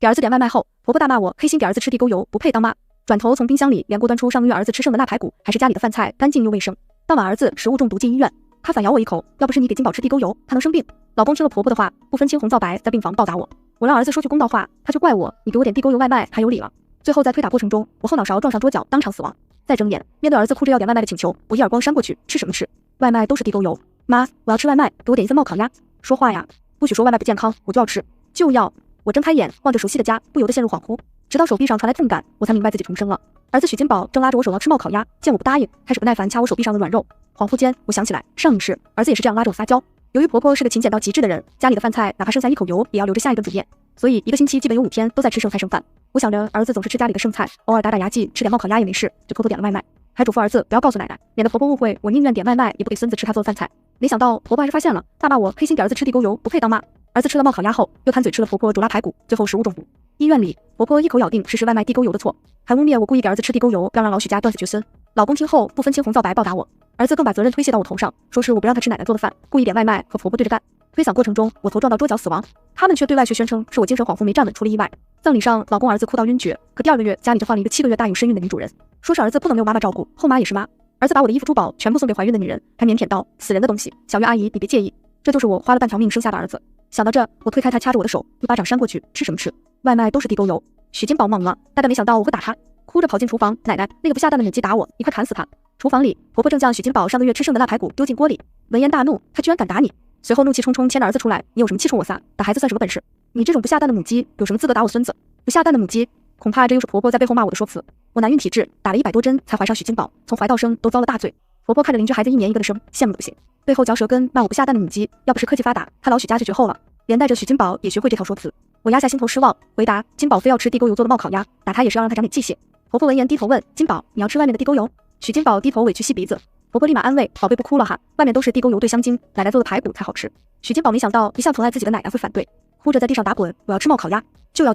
给儿子点外卖后，婆婆大骂我黑心给儿子吃地沟油，不配当妈。转头从冰箱里连锅端出上个月儿子吃剩的腊排骨，还是家里的饭菜干净又卫生。当晚儿子食物中毒进医院，他反咬我一口，要不是你给金宝吃地沟油，他能生病。老公听了婆婆的话，不分青红皂白，在病房暴打我。我让儿子说句公道话，他就怪我，你给我点地沟油外卖还有理了。最后在推打过程中，我后脑勺撞上桌角，当场死亡。再睁眼，面对儿子哭着要点外卖的请求，我一耳光扇过去，吃什么吃？外卖都是地沟油。妈，我要吃外卖，给我点一份冒烤鸭。说话呀，不许说外卖不健康，我就要吃，就要。我睁开眼，望着熟悉的家，不由得陷入恍惚，直到手臂上传来痛感，我才明白自己重生了。儿子许金宝正拉着我手要吃冒烤鸭，见我不答应，开始不耐烦掐我手臂上的软肉。恍惚间，我想起来上一世儿子也是这样拉着我撒娇。由于婆婆是个勤俭到极致的人，家里的饭菜哪怕剩下一口油，也要留着下一顿煮面，所以一个星期基本有5天都在吃剩菜剩饭。我想着儿子总是吃家里的剩菜，偶尔打打牙祭，吃点冒烤鸭也没事，就偷偷点了外卖，还嘱咐儿子不要告诉奶奶，免得婆婆误会我宁愿点外卖也不给孙子吃她做的饭菜。没想到婆婆还是发现了，大骂我黑心给儿子吃地沟油，不配当妈。儿子吃了冒烤鸭后，又贪嘴吃了婆婆煮腊排骨，最后食物中毒。医院里，婆婆一口咬定是外卖地沟油的错，还污蔑我故意给儿子吃地沟油，要让老许家断子绝孙。老公听后不分青红皂白暴打我，儿子更把责任推卸到我头上，说是我不让他吃奶奶做的饭，故意点外卖和婆婆对着干。推搡过程中，我头撞到桌角死亡，他们却对外宣称是我精神恍惚没站稳出了意外。葬礼上，老公儿子哭到晕厥，可第2个月家里就换了一个7个月大有身孕的女主人，说是儿子不能没有妈妈照顾，后妈也是妈。儿子把我的衣服珠宝全部送给怀孕的女人，还腼腆道死人的东西，小月阿姨你别介意，这就是我花了半条命生下的儿子。想到这，我推开他掐着我的手，一巴掌扇过去，吃什么吃？外卖都是地沟油。许金宝懵了，大概没想到我会打他，哭着跑进厨房，奶奶，那个不下蛋的母鸡打我，你快砍死他！厨房里，婆婆正将许金宝上个月吃剩的腊排骨丢进锅里，闻言大怒，他居然敢打你！随后怒气冲冲牵着儿子出来，你有什么气冲我撒？打孩子算什么本事？你这种不下蛋的母鸡，有什么资格打我孙子？不下蛋的母鸡，恐怕这又是婆婆在背后骂我的说辞。我难孕体质，打了100多针才怀上许金宝，从怀到生都遭了大罪。婆婆看着邻居孩子一年一个的生，羡慕的不行，背后嚼舌根骂我不下蛋的母鸡，要不是科技发达，他老许家就绝后了。连带着许金宝也学会这套说辞。我压下心头失望，回答金宝非要吃地沟油做的冒烤鸭，打他也是要让他长点记性。婆婆闻言低头问金宝，你要吃外面的地沟油？许金宝低头委屈吸鼻子。婆婆立马安慰，宝贝不哭了哈，外面都是地沟油兑香精，奶奶做的排骨才好吃。许金宝没想到一向疼爱自己的奶奶会反对，哭着在地上打滚，我要吃冒烤鸭，就要。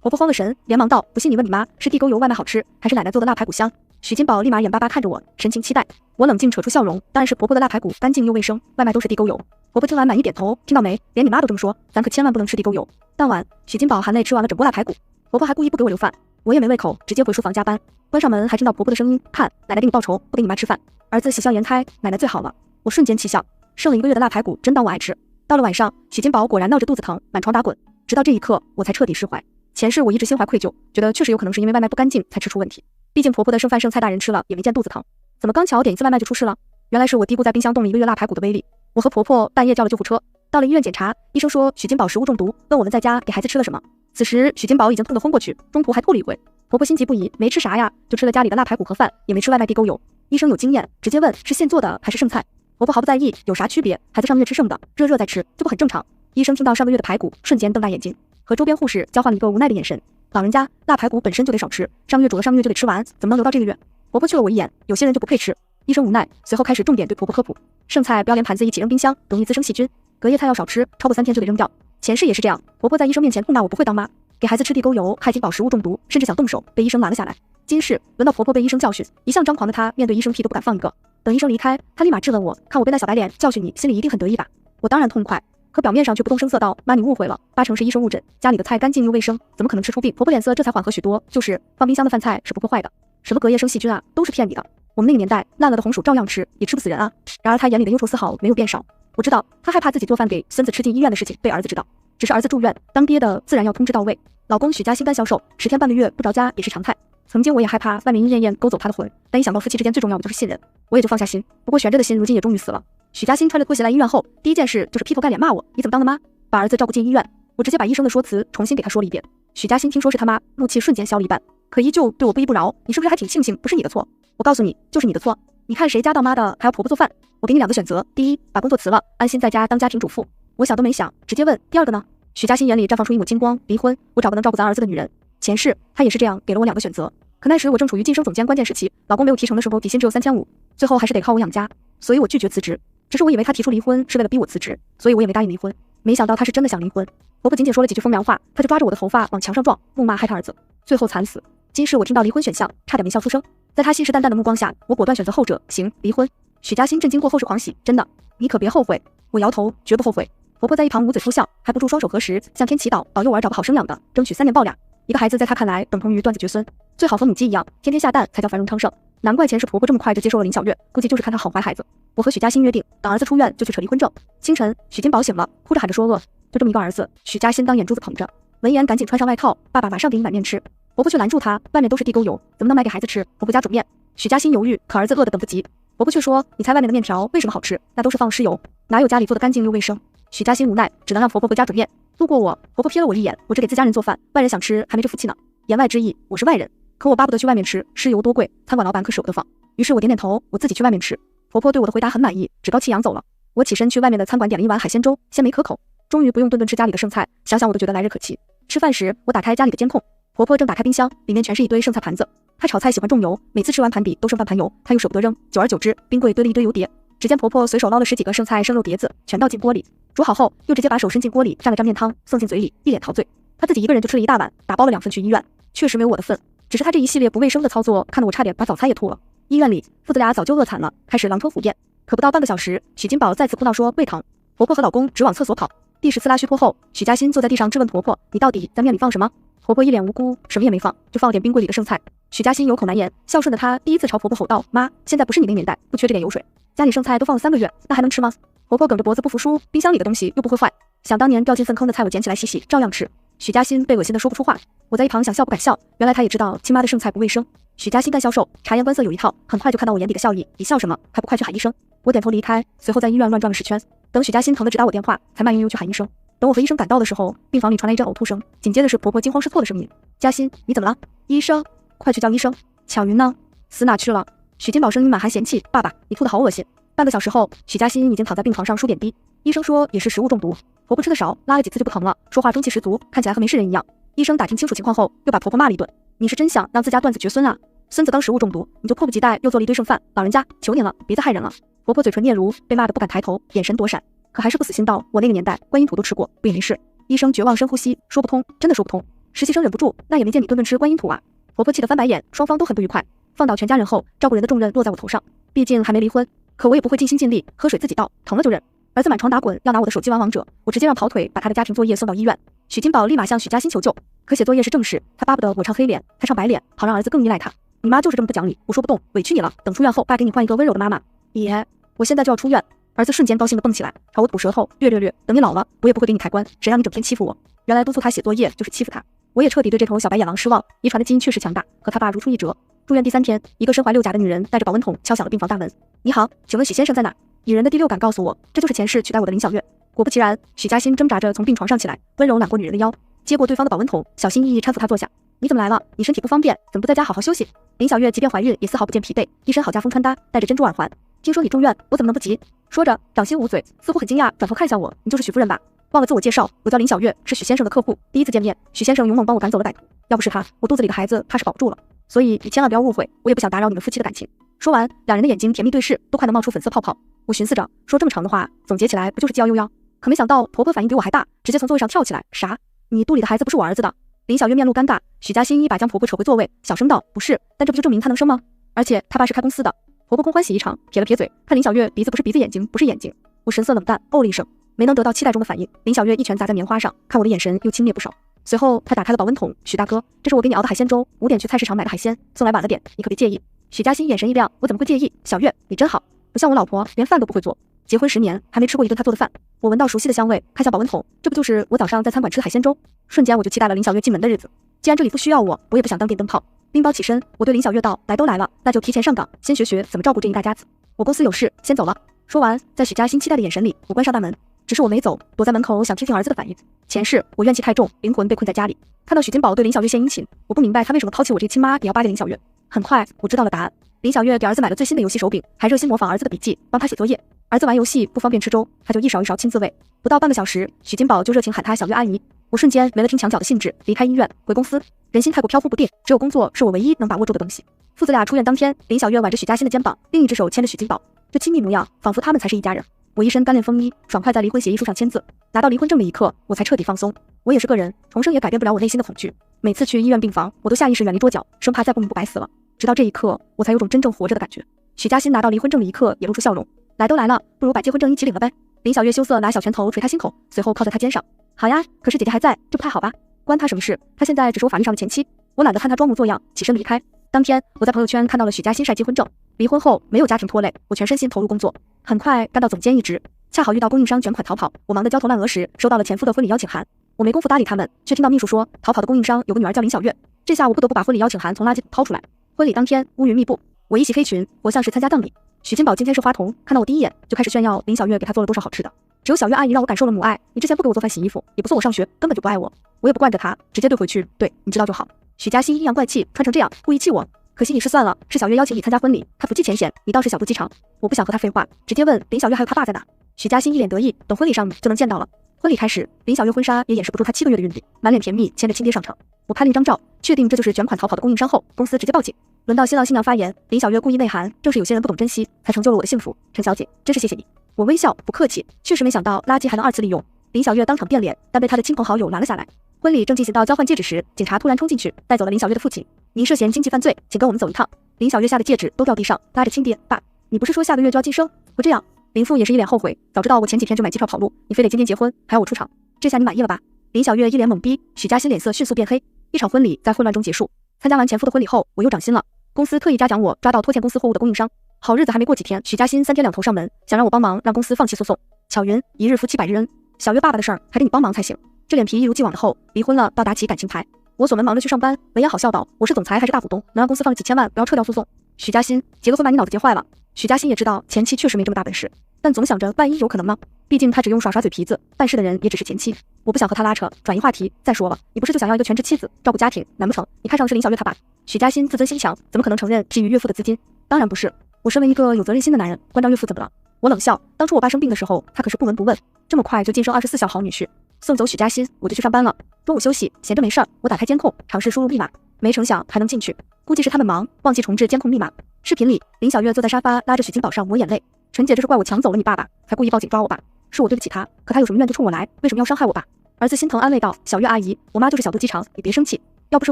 婆婆慌了神，连忙道，不信你问你妈，是地沟油外卖好吃，还是奶奶做的腊排骨香？许金宝立马眼巴巴看着我，神情期待。我冷静扯出笑容，当然是婆婆的腊排骨干净又卫生，外卖都是地沟油。婆婆听完满意点头，听到没？连你妈都这么说，咱可千万不能吃地沟油。当晚，许金宝含泪吃完了整锅腊排骨，婆婆还故意不给我留饭，我也没胃口，直接回书房加班。关上门还听到婆婆的声音，看，奶奶给你报仇，不给你妈吃饭。儿子喜笑颜开，奶奶最好了。我瞬间气笑，剩了1个月的腊排骨真当我爱吃。到了晚上，许金宝果然闹着肚子疼，满床打滚。直到这一刻，我才彻底释怀。前世我一直心怀愧疚，觉得确实有可能是因为外卖不干净才吃出问题。毕竟婆婆的剩饭剩菜大人吃了也没见肚子疼，怎么刚巧点一次外卖就出事了？原来是我低估在冰箱冻了1个月腊排骨的威力。我和婆婆半夜叫了救护车，到了医院检查，医生说许金宝食物中毒，问我们在家给孩子吃了什么。此时许金宝已经痛得昏过去，中途还吐了一回。婆婆心急不已，没吃啥呀，就吃了家里的腊排骨和饭，也没吃外卖地沟油。医生有经验，直接问是现做的还是剩菜。婆婆毫不在意，有啥区别？孩子上个月吃剩的，热热再吃，这不很正常？医生听到上个月的排骨，瞬间瞪大眼睛，和周边护士交换了一个无奈的眼神。老人家，腊排骨本身就得少吃，上个月煮了上个月就得吃完，怎么能留到这个月？婆婆去了我一眼，有些人就不配吃。医生无奈，随后开始重点对婆婆科普，剩菜不要连盘子一起扔冰箱，容易滋生细菌。隔夜菜要少吃，超过3天就得扔掉。前世也是这样，婆婆在医生面前痛骂我不会当妈，给孩子吃地沟油，害金宝食物中毒，甚至想动手，被医生拦了下来。今世轮到婆婆被医生教训，一向张狂的她面对医生屁都不敢放一个。等医生离开，她立马质问我，看我被那小白脸教训你，心里一定很得意吧？我当然痛快。可表面上却不动声色道，妈你误会了，8成是医生误诊，家里的菜干净又卫生，怎么可能吃出病？婆婆脸色这才缓和许多，就是放冰箱的饭菜是不会坏的，什么隔夜生细菌啊，都是骗你的。我们那个年代烂了的红薯照样吃，也吃不死人啊。然而他眼里的忧愁丝毫没有变少，我知道他害怕自己做饭给孙子吃进医院的事情被儿子知道，只是儿子住院，当爹的自然要通知到位。老公许家心肝消瘦，10天半个月不着家也是常态。曾经我也害怕外面莺莺燕勾走他的魂，但一想到夫妻之间最重要的就是信任，我也就放下心。不过悬着的心如今也终于死了。许家欣穿着拖鞋来医院后，第一件事就是劈头盖脸骂我，你怎么当的妈？把儿子照顾进医院，我直接把医生的说辞重新给他说了一遍。许家欣听说是他妈，怒气瞬间消了一半，可依旧对我不依不饶。你是不是还挺庆幸不是你的错？我告诉你，就是你的错。你看谁家当妈的还要婆婆做饭？我给你2个选择，第一，把工作辞了，安心在家当家庭主妇。我想都没想，直接问第2个呢？许家欣眼里绽放出一抹金光，离婚，我找个能照顾咱儿子的女人。前世他也是这样给了我2个选择，可那时我正处于晋升总监关键时期，老公没有提成的时候，底薪只有3500，最后还是得靠我养家，所以我拒绝辞职。只是我以为他提出离婚是为了逼我辞职，所以我也没答应离婚。没想到他是真的想离婚。婆婆仅仅说了几句风凉话，他就抓着我的头发往墙上撞，怒骂害他儿子，最后惨死。今世我听到离婚选项，差点没笑出声。在他信誓旦旦的目光下，我果断选择后者，行，离婚。许家欣震惊过后是狂喜，真的？你可别后悔。我摇头，绝不后悔。婆婆在一旁捂嘴偷笑，还不住双手合十，向天祈祷，保佑儿找个好生养的，争取3年抱俩。一个孩子在她看来等同于断子绝孙，最好和母鸡一样，天天下蛋才叫繁荣昌盛。难怪前世婆婆这么快就接受了林小月，估计就是看她好怀孩子。我和许嘉欣约定，等儿子出院就去扯离婚证。清晨，许金宝醒了，哭着喊着说饿，就这么一个儿子，许嘉欣当眼珠子捧着。闻言赶紧穿上外套，爸爸马上给你碗面吃。婆婆却拦住她，外面都是地沟油，怎么能买给孩子吃？婆婆家煮面。许嘉欣犹豫，可儿子饿得等不及。婆婆却说，你猜外面的面条为什么好吃？那都是放尸油，哪有家里做的干净又卫生？许嘉欣无奈，只能让婆婆回家煮面。路过我，婆婆瞥了我一眼，我只给自家人做饭，外人想吃还没这福气呢。言外之意，我是外人，可我巴不得去外面吃，尸油多贵，餐馆老板可舍不得放。于是我点点头，我自己去外面吃。婆婆对我的回答很满意，趾高气扬走了。我起身去外面的餐馆点了一碗海鲜粥，鲜美可口，终于不用顿顿吃家里的剩菜，想想我都觉得来日可期。吃饭时，我打开家里的监控，婆婆正打开冰箱，里面全是一堆剩菜盘子。她炒菜喜欢重油，每次吃完盘底都剩半盘油，她又舍不得扔，久而久之，冰柜堆了一堆油碟。只见婆婆随手捞了10几个剩菜生肉碟子，全倒进锅里，煮好后又直接把手伸进锅里蘸了蘸面汤，送进嘴里，一脸陶醉。她自己一个人就吃了一大碗，打包了2份去医院，确实没有我的份。只是她这一系列不卫生的操作，看得我差点把早餐也吐了。医院里，父子俩早就饿惨了，开始狼吞虎咽。可不到半个小时，许金宝再次哭闹说胃疼，婆婆和老公直往厕所跑。第10次拉虚脱后，许嘉欣坐在地上质问婆婆：“你到底在面里放什么？”婆婆一脸无辜，什么也没放，就放了点冰柜里的剩菜。许嘉欣有口难言，孝顺的她第一次朝婆婆吼道：“妈，现在不是你那年代，不缺这点油水，家里剩菜都放了3个月，那还能吃吗？”婆婆梗着脖子不服输，冰箱里的东西又不会坏，想当年掉进粪坑的菜我捡起来洗洗，照样吃。许嘉欣被恶心的说不出话，我在一旁想笑不敢笑，原来她也知道亲妈的剩菜不卫生。许嘉欣干销售，察言观色有一套，很快就看到我眼底的笑意，你笑什么？还不快去喊医生！我点头离开，随后在医院乱转了10圈，等许嘉欣疼得直打我电话，才慢悠悠去喊医生。等我和医生赶到的时候，病房里传来一阵呕吐声，紧接着是婆婆惊慌失措的声音：“嘉欣，你怎么了？医生，快去叫医生！巧云呢？死哪去了？”许金宝声音满含嫌弃：“爸爸，你吐得好恶心。”半个小时后，许嘉欣已经躺在病床上输点滴，医生说也是食物中毒。婆婆吃的少，拉了几次就不疼了，说话中气十足，看起来和没事人一样。医生打听清楚情况后，又把婆婆骂了一顿：“你是真想让自家断子绝孙啊？孙子当食物中毒，你就迫不及待又做了一堆剩饭，老人家求您了，别再害人了。”婆婆嘴唇嗫嚅，被骂得不敢抬头，眼神躲闪，可还是不死心道：“我那个年代观音土都吃过，不也没事。”医生绝望深呼吸，说不通，真的说不通。实习生忍不住，那也没见你顿顿吃观音土啊。婆婆气得翻白眼，双方都很不愉快。放倒全家人后，照顾人的重任落在我头上，毕竟还没离婚，可我也不会尽心尽力，喝水自己倒，疼了就忍。儿子满床打滚，要拿我的手机玩王者，我直接让跑腿把他的家庭作业送到医院。许金宝立马向许嘉欣求救，可写作业是正事，他巴不得我唱黑脸，他唱白脸，好让儿子更依赖他。你妈就是这么不讲理，我说不动，委屈你了，等出院后，爸给你换一个温柔的妈妈。爷，我现在就要出院。儿子瞬间高兴地蹦起来，朝我吐舌头，略，等你老了，我也不会给你抬棺，谁让你整天欺负我。原来督促他写作业就是欺负他，我也彻底对这头小白眼狼失望，遗传的基因确实强大，和他爸如出一辙。住院第3天，一个身怀6甲的女人带着保温桶敲响了病房大门。你好，请问许先生在哪？蚁人的第6感告诉我，这就是前世取代我的林小月。果不其然，许嘉欣挣扎着从病床上起来，温柔揽过女人的腰，接过对方的保温桶，小心翼翼搀扶她坐下。你怎么来了？你身体不方便，怎么不在家好好休息？林小月即便怀孕，也丝毫不见疲惫，一身好家风穿搭，戴着珍珠耳环。听说你住院，我怎么能不急？说着，掌心捂嘴，似乎很惊讶，转头看向我，你就是许夫人吧？忘了自我介绍，我叫林小月，是许先生的客户，第一次见面，许先生勇猛帮我赶走了歹徒，要不是他，我肚子里的孩子怕是保不住了。所以你千万不要误会，我也不想打扰你们夫妻的感情。说完，两人的眼睛甜蜜对视，都快能冒出粉色泡泡。我寻思着，说这么长的话，总结起来不就是既要又要？可没想到婆婆反应比我还大，直接从座位上跳起来，啥？你肚里的孩子不是我儿子的？林小月面露尴尬，许嘉欣一把将婆婆扯回座位，小声道：“不是，但这不就证明她能生吗？而且她爸是开公司的。”婆婆空欢喜一场，撇了撇嘴，看林小月鼻子不是鼻子，眼睛不是眼睛。我神色冷淡，哦了一声，没能得到期待中的反应。林小月一拳砸在棉花上，看我的眼神又轻蔑不少。随后她打开了保温桶，许大哥，这是我给你熬的海鲜粥，5点去菜市场买的海鲜，送来晚了点，你可别介意。许嘉欣眼神一亮，我怎么会介意？小月，你真好，不像我老婆，连饭都不会做，结婚10年还没吃过一顿她做的饭。我闻到熟悉的香味，看向保温桶，这不就是我早上在餐馆吃的海鲜粥？瞬间我就期待了林小月进门的日子。既然这里不需要我，我也不想当电灯泡。拎包起身，我对林小月道：“来都来了，那就提前上岗，先学学怎么照顾这一大家子。我公司有事，先走了。”说完，在许嘉欣期待的眼神里，我关上大门。只是我没走，躲在门口想听听儿子的反应。前世我怨气太重，灵魂被困在家里。看到许金宝对林小月献殷勤，我不明白他为什么抛弃我这个亲妈也要巴结林小月。很快我知道了答案，林小月给儿子买了最新的游戏手柄，还热心模仿儿子的笔记，帮他写作业。儿子玩游戏不方便吃粥，他就一勺一勺亲自喂。不到半个小时，许金宝就热情喊他小月阿姨。我瞬间没了听墙角的兴致，离开医院回公司。人心太过飘忽不定，只有工作是我唯一能把握住的东西。父子俩出院当天，林小月挽着许嘉欣的肩膀，另一只手牵着许金宝，这亲密模样仿佛他们才是一家人。我一身干练风衣，爽快在离婚协议书上签字。拿到离婚证的一刻，我才彻底放松。我也是个人，重生也改变不了我内心的恐惧。每次去医院病房，我都下意识远离桌角，生怕再不明不白死了。直到这一刻，我才有种真正活着的感觉。许嘉欣拿到离婚证的一刻也露出笑容，来都来了，不如把结婚证一起领了呗。林小月羞涩拿小拳头捶他心口，随后靠在他肩上。好呀，可是姐姐还在，这不太好吧？关他什么事？他现在只是我法律上的前妻。我懒得看他装模作样，起身离开。当天我在朋友圈看到了许嘉欣晒结婚证，离婚后没有家庭拖累，我全身心投入工作，很快干到总监一职。恰好遇到供应商卷款逃跑，我忙得焦头烂额时，收到了前夫的婚礼邀请函。我没工夫搭理他们，却听到秘书说逃跑的供应商有个女儿叫林小月。这下我不得不把婚礼邀请函从垃圾掏出来。婚礼当天乌云密布，我一袭黑裙，活像是参加葬礼。许金宝今天是花童，看到我第一眼就开始炫耀林小月给他做了多少好吃的。只有小月阿姨让我感受了母爱，你之前不给我做饭洗衣服，也不送我上学，根本就不爱我。我也不惯着他，直接怼回去，对你知道就好。许嘉欣阴阳怪气，穿成这样故意气我。可惜你是算了，是小月邀请你参加婚礼，他不计前嫌，你倒是小肚鸡肠。我不想和他废话，直接问林小月还有他爸在哪。许嘉欣一脸得意，等婚礼上就能见到了。婚礼开始，林小月婚纱也掩饰不住她7个月的孕力，满脸甜蜜，牵着亲爹上场。我拍了一张照，确定这就是卷款逃跑的供应商后，公司直接报警。轮到新郎新娘发言，林小月故意内涵，正是有些人不懂珍惜，才成就了我的幸福。陈小姐，真是谢谢你。我微笑，不客气，确实没想到垃圾还能2次利用。林小月当场变脸，但被她的亲朋好友拦了下来。婚礼正进行到交换戒指时，警察突然冲进去，带走了林小月的父亲。您涉嫌经济犯罪，请跟我们走一趟。林小月下的戒指都掉地上，拉着亲爹，爸，你不是说下个月就要晋升？不这样。林父也是一脸后悔，早知道我前几天就买机票跑路，你非得今天结婚，还要我出场，这下你满意了吧？林小月一脸懵逼，许嘉欣脸色迅速变黑。一场婚礼在混乱中结束。参加完前夫的婚礼后，我又涨薪了，公司特意嘉奖我抓到拖欠公司货物的供应商。好日子还没过几天，许嘉欣3天2头上门，想让我帮忙让公司放弃诉讼。巧云，一日夫妻百日恩，小月爸爸的事儿还得你帮忙才行。这脸皮一如既往的厚，离婚了倒打起感情牌。我锁门忙着去上班，闻言好笑道，我是总裁还是大股东，能让公司放几千万不要撤掉诉讼？许嘉欣，结个婚把你脑子结坏了。许嘉欣也知道前妻确实没这么大本事，但总想着万一有可能吗？毕竟他只用耍嘴皮子，办事的人也只是前妻。我不想和他拉扯，转移话题。再说了，你不是就想要一个全职妻子，照顾家庭，难不成你看上的是林小月他爸？许嘉欣自尊心强，怎么可能承认觊觎岳父的资金？当然不是，我身为一个有责任心的男人，关照岳父怎么了？我冷笑，当初我爸生病的时候，他可是不闻不问，这么快就晋升24孝好女婿。送走许嘉欣，我就去上班了。中午休息，闲着没事儿，我打开监控，尝试输入密码，没成想还能进去。估计是他们忙，忘记重置监控密码。视频里，林小月坐在沙发，拉着许金宝上抹眼泪。纯姐这是怪我抢走了你爸爸，才故意报警抓我爸，是我对不起他，可他有什么怨就冲我来，为什么要伤害我爸？儿子心疼安慰道：“小月阿姨，我妈就是小肚鸡肠，你别生气。要不是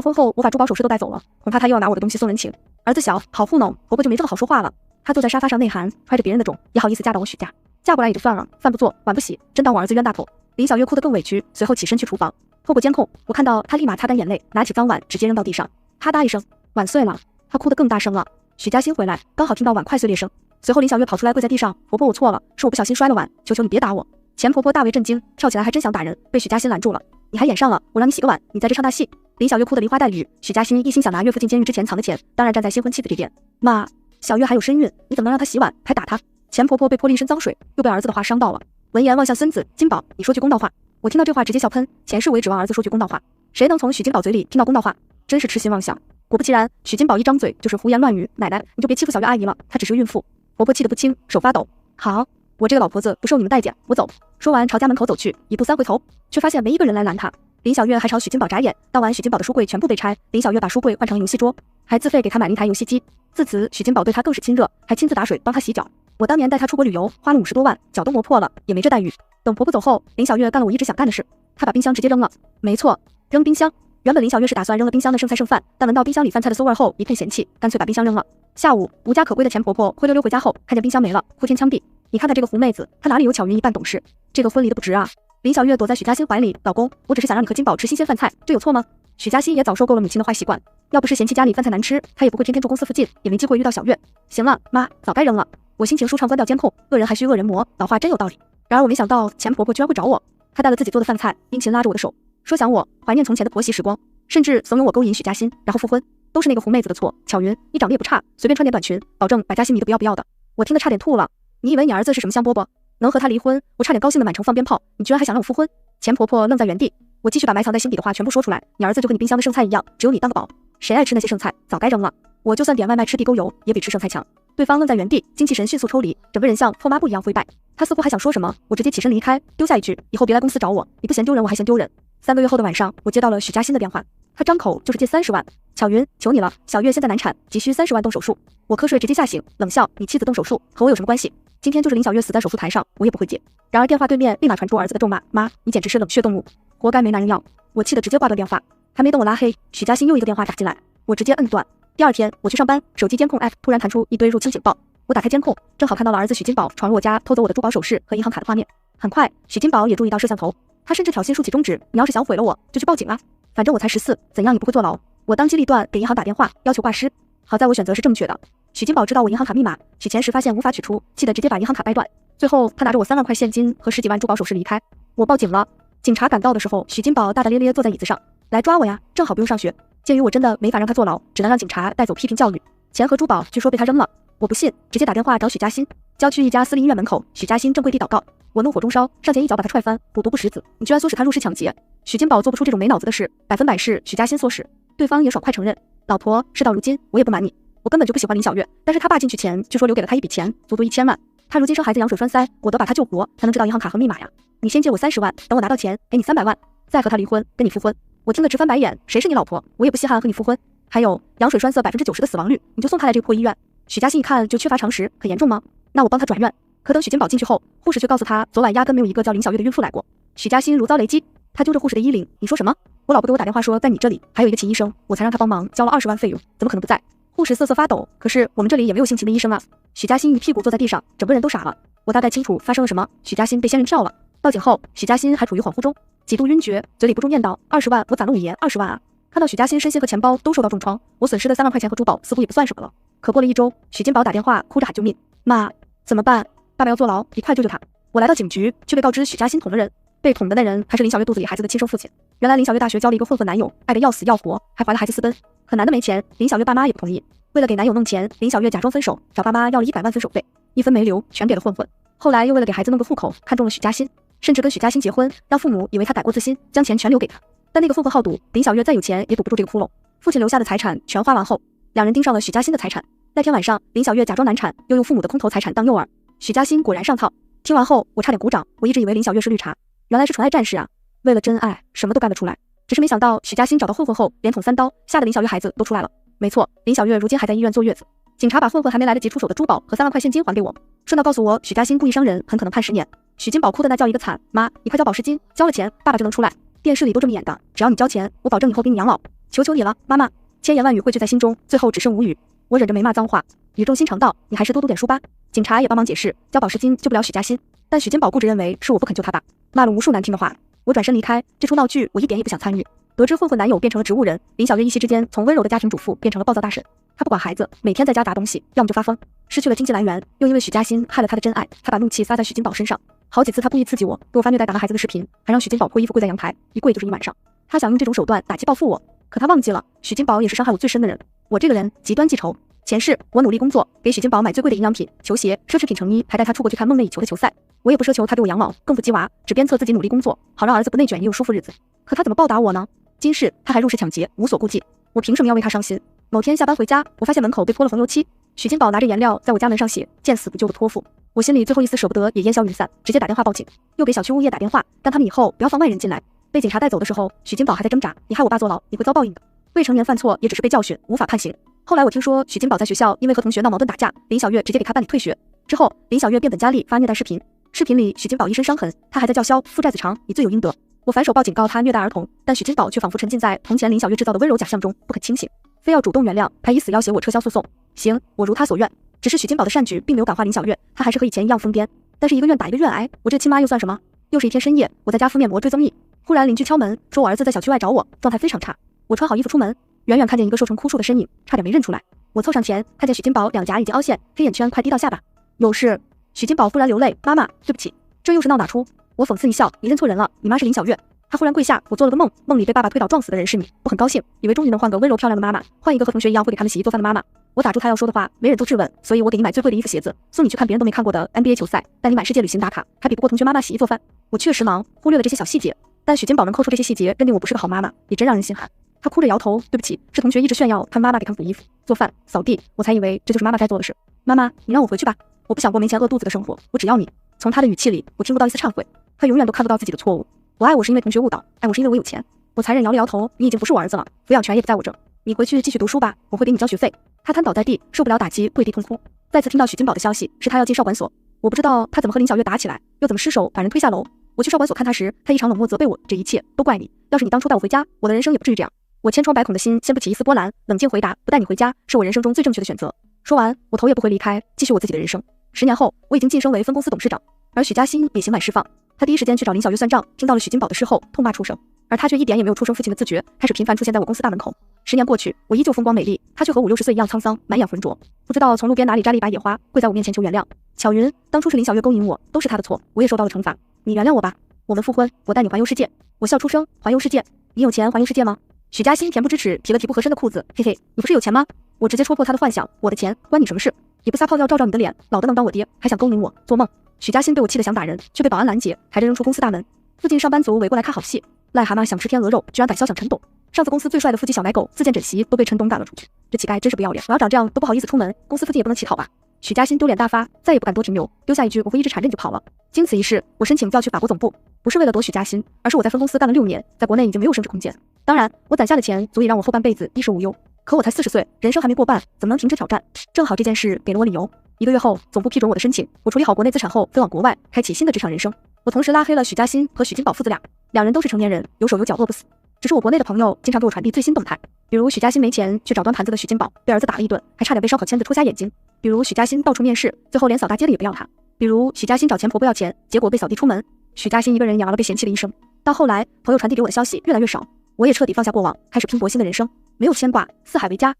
婚后我把珠宝首饰都带走了，恐怕她又要拿我的东西送人情。儿子小，好糊弄，婆婆就没这么好说话了。”她坐在沙发上内涵，揣着别人的种，也好意思嫁到我许家？嫁过来也就算了，饭不做，碗不洗，真当我儿子冤大头。林小月哭得更委屈，随后起身去厨房。透过监控，我看到她立马擦干眼泪，拿起脏碗直接扔到地上，啪嗒一声，碗碎了。她哭得更大声了。许嘉欣回来，刚好听到碗块碎裂声。随后林小月跑出来跪在地上，婆婆我错了，是我不小心摔了碗，求求你别打我。前婆婆大为震惊，跳起来还真想打人，被许嘉欣拦住了。你还演上了，我让你洗个碗，你在这唱大戏。林小月哭得梨花带雨，许嘉欣一心想拿岳父进监狱之前藏的钱，当然站在新婚妻子这边。妈，小月还有身孕，你怎么能让她洗碗还打她？前婆婆被泼了一身脏水，又被儿子的话伤到了。闻言望向孙子金宝，你说句公道话。我听到这话直接笑喷，前世我也指望儿子说句公道话，谁能从许金宝嘴里听到公道话？真是痴心妄想。果不其然，许金宝一张嘴就是胡言乱语，奶奶你就别欺负小月阿姨了，她只是个孕妇。婆婆气得不轻，手发抖。好，我这个老婆子不受你们待见，我走。说完朝家门口走去，一步3回头，却发现没一个人来拦她。林小月还朝许金宝眨眼，当晚许金宝的书柜全部被拆，林小月把书柜换成游戏桌，还自费给他买了一台游戏机。自此许金宝对她更是亲热，还亲自打水帮她洗脚。我当年带她出国旅游，花了50多万，脚都磨破了，也没这待遇。等婆婆走后，林小月干了我一直想干的事，她把冰箱直接扔了。没错，扔冰箱。原本林小月是打算扔了冰箱的剩菜剩饭，但闻到冰箱里饭菜的馊味后，一片嫌弃，干脆把冰箱扔了。下午，无家可归的前婆婆灰溜溜回家后，看见冰箱没了，哭天抢地。你看看这个狐妹子，她哪里有巧云一半懂事？这个婚礼的不值啊！林小月躲在许嘉欣怀里，老公，我只是想让你和金宝吃新鲜饭菜，这有错吗？许嘉欣也早受够了母亲的坏习惯，要不是嫌弃家里饭菜难吃，她也不会天天住公司附近，也没机会遇到小月。行了，妈，早该扔了。我心情舒畅，关掉监控，恶人还需恶人磨，老话真有道理。然而我没想到前婆婆居然会找我，她带了自己做的饭菜，殷勤拉着我的手，说想我怀念从前的婆媳时光，甚至怂恿我勾引许嘉欣，然后复婚，都是那个狐妹子的错。巧云，你长得也不差，随便穿点短裙，保证把嘉欣迷得不要不要的。我听得差点吐了。你以为你儿子是什么香饽饽，能和他离婚？我差点高兴的满城放鞭炮，你居然还想让我复婚？前婆婆愣在原地，我继续把埋藏在心底的话全部说出来。你儿子就和你冰箱的剩菜一样，只有你当个宝，谁爱吃那些剩菜，早该扔了。我就算点外卖吃地沟油，也比吃剩菜强。对方愣在原地，精气神迅速抽离，整个人像破抹布一样灰败。他似乎还想说什么，我直接起身离开，丢下一句：以后别来公司找我，你不嫌丢人，我还嫌丢人。3个月后的晚上，我接到了许嘉欣的电话，他张口就是借30万。巧云，求你了，小月现在难产，急需30万动手术。我瞌睡直接吓醒，冷笑：你妻子动手术和我有什么关系？今天就是林小月死在手术台上，我也不会接。然而电话对面立马传出儿子的咒骂：妈，你简直是冷血动物，活该没男人要。我气得直接挂断电话。还没等我拉黑，许嘉欣又一个电话打进来，我直接摁断。第二天我去上班，手机监控 app 突然弹出一堆入侵警报，我打开监控，正好看到了儿子许金宝闯入我家偷走我的珠宝首饰和银行卡的画面。很快，许金宝也注意到摄像头，他甚至挑衅竖起中指：“你要是想毁了我，就去报警啊！反正我才14，怎样也不会坐牢。”我当机立断给银行打电话，要求挂失。好在我选择是正确的。许金宝知道我银行卡密码，取钱时发现无法取出，气得直接把银行卡掰断。最后，他拿着我3万块现金和10几万珠宝首饰离开。我报警了。警察赶到的时候，许金宝大大咧咧坐在椅子上，来抓我呀，正好不用上学。鉴于我真的没法让他坐牢，只能让警察带走批评教育。钱和珠宝据说被他扔了，我不信，直接打电话找许嘉欣。郊区一家私立医院门口，许嘉欣正跪地祷告。我怒火中烧，上前一脚把他踹翻，虎毒不食子，你居然唆使他入室抢劫！许金宝做不出这种没脑子的事，100%是许嘉欣唆使。对方也爽快承认，老婆，事到如今，我也不瞒你，我根本就不喜欢林小月，但是他爸进去前据说留给了他一笔钱，足足1000万。他如今生孩子羊水栓塞，我得把他救活，才能知道银行卡和密码呀。你先借我30万，等我拿到钱，给你300万，再和他离婚，跟你复婚。我听得直翻白眼，谁是你老婆？我也不稀罕和你复婚。还有羊水栓塞90%的死亡率，你就送他来这个破医院。许嘉欣一看就缺乏常识，很严重吗？那我帮他转院。可等许金宝进去后，护士却告诉他，昨晚压根没有一个叫林小月的孕妇来过。许嘉欣如遭雷击，他揪着护士的衣领，你说什么？我老婆给我打电话说在你这里，还有一个秦医生，我才让他帮忙交了20万费用，怎么可能不在？护士瑟瑟发抖，可是我们这里也没有姓秦的医生啊。许嘉欣一屁股坐在地上，整个人都傻了。我大概清楚发生了什么，许嘉欣被仙人跳了。报警后，许嘉欣还处于恍惚中，几度晕厥，嘴里不住念叨：“20万，我咋弄你爷20万啊？”看到许嘉欣身心和钱包都受到重创，我损失的3万块钱和珠宝似乎也不算什么了。可过了1周，许金宝打电话哭着喊救命：“妈，怎么办？爸爸要坐牢，你快救救他！”我来到警局，却被告知许嘉欣捅了人，被捅的那人还是林小月肚子里孩子的亲生父亲。原来林小月大学交了一个混混男友，爱得要死要活，还怀了孩子私奔。可男的没钱，林小月爸妈也不同意。为了给男友弄钱，林小月假装分手，找爸妈要了100万分手费，1分没留，全给了混混。后来又为了给孩子弄个户口，看中了许嘉欣，甚至跟许嘉欣结婚，让父母以为他改过自新，将钱全留给他。但那个混混好赌，林小月再有钱也堵不住这个窟窿。父亲留下的财产全花完后，两人盯上了许嘉欣的财产。那天晚上，林小月假装难产，又用父母的空头财产当诱饵，许嘉欣果然上套。听完后，我差点鼓掌。我一直以为林小月是绿茶，原来是纯爱战士啊！为了真爱，什么都干得出来。只是没想到许嘉欣找到混混后，连捅3刀，吓得林小月孩子都出来了。没错，林小月如今还在医院坐月子。警察把混混还没来得及出手的珠宝和3万块现金还给我，顺道告诉我许嘉欣故意伤人，很可能判10年。许金宝哭的那叫一个惨，妈，你快交保释金，交了钱，爸爸就能出来。电视里都这么演的，只要你交钱，我保证以后给你养老。求求你了，妈妈！千言万语汇聚在心中，最后只剩无语。我忍着没骂脏话，语重心长道：“你还是多读点书吧。”警察也帮忙解释，交保释金救不了许嘉欣，但许金宝固执认为是我不肯救他爸，骂了无数难听的话。我转身离开，这出闹剧我一点也不想参与。得知混混男友变成了植物人，林小月一夕之间从温柔的家庭主妇变成了暴躁大婶。她不管孩子，每天在家砸东西，要么就发疯。失去了经济来源，又因为许嘉欣害了她的真爱，她把怒气撒在许金宝身上。好几次她故意刺激我，给我发虐待打了孩子的视频，还让许金宝脱衣服跪在阳台，一跪就是1晚上。她想用这种手段打击报复我，可她忘记了许金宝也是伤害我最深的人。我这个人极端记仇。前世我努力工作，给许金宝买最贵的营养品、球鞋、奢侈品成衣，还带他出国去看梦寐以求的球赛。我也不奢求他给我养老，更不鸡娃，只鞭策自己努力工作，好让儿子不内卷也有舒服日子。可他怎么报答我呢？今世他还入室抢劫，无所顾忌，我凭什么要为他伤心？某天下班回家，我发现门口被泼了红油漆，许金宝拿着颜料在我家门上写“见死不救的托付”。我心里最后一丝舍不得也烟消云散，直接打电话报警，又给小区物业打电话，让他们以后不要放外人进来。被警察带走的时候，许金宝还在挣扎：“你害我爸坐牢，你会遭报应的。”未成年犯错也只是被教训，无法判刑。后来我听说许金宝在学校因为和同学闹矛盾打架，林小月直接给他办理退学。之后林小月变本加厉发虐待视频，视频里许金宝一身伤痕，他还在叫嚣父债子偿，你罪有应得。我反手报警告他虐待儿童，但许金宝却仿佛沉浸在从前林小月制造的温柔假象中，不肯清醒，非要主动原谅，还以死要挟我撤销诉讼。行，我如他所愿。只是许金宝的善举并没有感化林小月，他还是和以前一样疯癫。但是一个愿打一个愿挨，我这亲妈又算什么？又是一天深夜，我在家敷面膜追综艺，忽然邻居敲门说我儿子在小区外找我，状态非常差。我穿好衣服出门，远远看见一个瘦成枯树的身影，差点没认出来。我凑上前，看见许金宝两颊已经凹陷，黑眼圈快滴到下巴。有事？许金宝忽然流泪，妈妈，对不起，这又是闹哪出？我讽刺一笑，你认错人了，你妈是林小月。他忽然跪下，我做了个梦，梦里被爸爸推倒撞死的人是你，我很高兴，以为终于能换个温柔漂亮的妈妈，换一个和同学一样会给他们洗衣做饭的妈妈。我打住他要说的话，没忍住质问，所以我给你买最贵的衣服鞋子，送你去看别人都没看过的 NBA 球赛，带你满世界旅行打卡，还比不过同学妈妈洗衣做饭。我确实忙，忽略了这些小细节，但许金宝能抠出这些细节，认定我不是个好妈妈，也真让人心寒。他哭着摇头，对不起，是同学一直炫耀他妈妈给他们补衣服、做饭、扫地，我才以为这就是妈妈该做的事。妈妈，你让我回去吧，我不想过没钱饿肚子的生活，我只要你。从他的语气里，我听不到一丝忏悔，他永远都看不到自己的错误。我爱我是因为同学误导，爱我是因为我有钱。我残忍摇了摇头，你已经不是我儿子了，抚养权也不在我这，你回去继续读书吧，我会给你交学费。他瘫倒在地，受不了打击，跪地痛哭。再次听到许金宝的消息，是他要进少管所。我不知道他怎么和林小月打起来，又怎么失手把人推下楼。我去少管所看他时，他异常冷漠责备我，这一切都怪你，要是你当初带我回家，我的人生也不至于这样。我千疮百孔的心掀不起一丝波澜，冷静回答，不带你回家是我人生中最正确的选择。说完，我头也不回离开，继续我自己的人生。10年后，我已经晋升为分公司董事长，而许家欣也刑满释放。他第一时间去找林小月算账，听到了许金宝的事后，痛骂畜生，而他却一点也没有出生父亲的自觉，开始频繁出现在我公司大门口。10年过去，我依旧风光美丽，他却和50、60岁一样沧桑，满眼浑浊。不知道从路边哪里摘了一把野花，跪在我面前求原谅。巧云，当初是林小月勾引我，都是他的错，我也受到了惩罚，你原谅我吧。我们复婚，我带你环游世界。我笑出声，环游世界？你有钱环游世界吗？许家欣恬不知耻，提了提不合身的裤子，嘿嘿，你不是有钱吗？我直接戳破他的幻想，我的钱关你什么事？也不撒泡尿照照你的脸，老的能当我爹，还想勾引我，做梦！许家欣被我气得想打人，却被保安拦截，还扔出公司大门。附近上班族围过来看好戏，癞蛤蟆想吃天鹅肉，居然敢肖想陈董。上次公司最帅的腹肌小奶狗自荐枕席都被陈董赶了出去，这乞丐真是不要脸！我要长这样都不好意思出门，公司附近也不能乞讨吧？许家欣丢脸大发，再也不敢多停留，丢下一句我会一直缠着你就跑了。经此一事，我申请调去法国总部，不是为了躲许家欣，而是我在分公司干了6年，在国内已经没有升职空间。当然，我攒下的钱足以让我后半辈子衣食无忧。可我才40岁，人生还没过半，怎么能停止挑战？正好这件事给了我理由。1个月后，总部批准我的申请，我处理好国内资产后，飞往国外，开启新的职场人生。我同时拉黑了许家欣和许金宝父子俩，两人都是成年人，有手有脚，饿不死。只是我国内的朋友经常给我传递最新动态，比如许家欣没钱去找端盘子的许金宝，被儿子打了一顿，还差点被烧烤签子戳瞎眼睛；比如许家欣到处面试，最后连扫大街的也不要他；比如许家欣找前婆婆要钱，结果被扫地出门；许家欣一个人养了被嫌弃了一生。到后来，朋友传递给我的消息越来越少，我也彻底放下过往，开始拼搏新的人生，没有牵挂，四海为家。